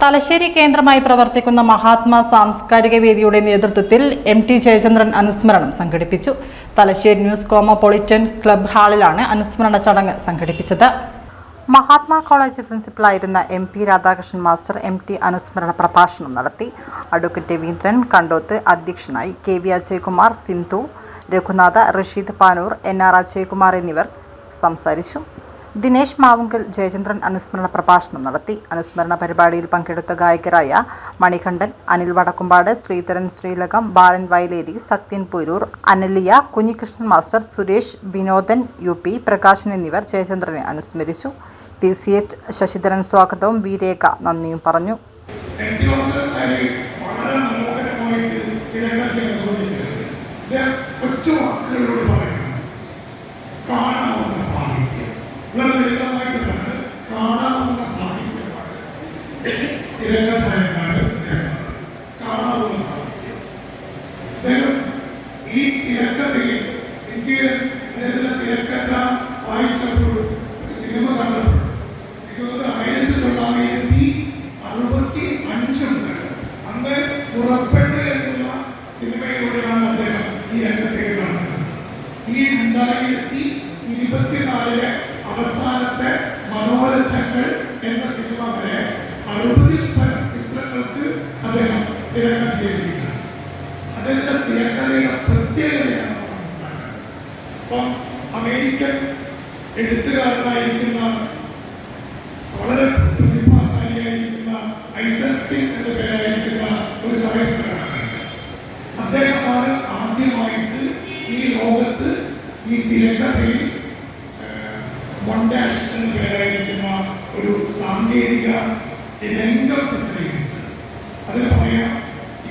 തലശ്ശേരി കേന്ദ്രമായി പ്രവർത്തിക്കുന്ന മഹാത്മാ സാംസ്കാരിക വേദിയുടെ നേതൃത്വത്തിൽ MT ജയചന്ദ്രൻ അനുസ്മരണം സംഘടിപ്പിച്ചു. തലശ്ശേരി ന്യൂസ് കോമോപൊളിറ്റൻ ക്ലബ് ഹാളിലാണ് അനുസ്മരണ ചടങ്ങ് സംഘടിപ്പിച്ചത്. മഹാത്മാ കോളേജ് പ്രിൻസിപ്പലായിരുന്ന MP രാധാകൃഷ്ണൻ മാസ്റ്റർ MT അനുസ്മരണ പ്രഭാഷണം നടത്തി. അഡ്വക്കേറ്റ് രവീന്ദ്രൻ കണ്ടോത്ത് അധ്യക്ഷനായി. KV അജയ്കുമാർ, സിന്ധു, രഘുനാഥ, റഷീദ് പാനൂർ, NR അജയ്കുമാർ എന്നിവർ സംസാരിച്ചു. ദിനേശ് മാവുങ്കൽ ജയചന്ദ്രൻ അനുസ്മരണ പ്രഭാഷണം നടത്തി. അനുസ്മരണ പരിപാടിയിൽ പങ്കെടുത്ത ഗായകരായ മണികണ്ഠൻ, അനിൽ വടക്കുംപാട്, ശ്രീധരൻ ശ്രീലകം, ബാലൻ വയലേരി, സത്യൻ പുരൂർ, അനലിയ, കുഞ്ഞികൃഷ്ണൻ മാസ്റ്റർ, സുരേഷ്, വിനോദൻ UP, പ്രകാശൻ എന്നിവർ ജയചന്ദ്രനെ അനുസ്മരിച്ചു. PCH ശശിധരൻ സ്വാഗതവും V രേഖ നന്ദിയും പറഞ്ഞു. കാണാവുന്ന സാഹിത്യമാണ് തിരക്കഥയാണ്. കാണാവുന്ന സാഹിത്യം അദ്ദേഹം ഈ തിരക്കഥയിൽ എനിക്ക് അദ്ദേഹത്തിന്റെ തിരക്കഥ വായിച്ചപ്പോൾ സിനിമ കണ്ടപ്പോൾ എനിക്ക് 1965 മുതൽ അന്ന് പുറപ്പെട്ടു എന്നുള്ള സിനിമയിലൂടെയാണ് അദ്ദേഹം ഈ രംഗത്തേക്ക് കാണുന്നത്. ഈ 2024 അവസാനത്തെ മനോരഥങ്ങൾ എന്ന സിനിമ വരെ 60-ൽ പരം ചിത്രങ്ങൾക്ക് അദ്ദേഹം തിരക്കഥ എഴുതിയിട്ടുണ്ട്. അദ്ദേഹത്തിന്റെ തിരക്കഥയുടെ പ്രത്യേകതയാണ് മനസ്സിലാക്കുന്നത്. അപ്പം അമേരിക്കൻ എഴുത്തുകാരനായിരിക്കുന്ന വളരെ പ്രതിഭാശാലിയായിരിക്കുന്ന ഐസൻസ്റ്റീൻ എന്ന പേരായിരിക്കുന്ന ഒരു ചലച്ചിത്രകാരനാണ്. അദ്ദേഹമാണ് ആദ്യമായിട്ട് ഈ ലോകത്ത് ഈ തിരക്കഥയിൽ മൊണ്ടാഷ് എന്ന പേരായിരിക്കുന്ന ഒരു സാങ്കേതിക രംഗം ചിത്രീകരിച്ചത്. അതിന് പറയാം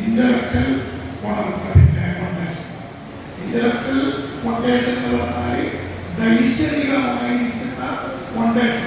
ഇന്റലക്ച്വൽ മൊണ്ടാഷ്. ഇന്റലക്ച്വൽ മൊണ്ടാഷ് എന്ന് പറഞ്ഞാൽ ദൈക്ഷണികമായിരിക്കുന്ന മൊണ്ടാഷ്.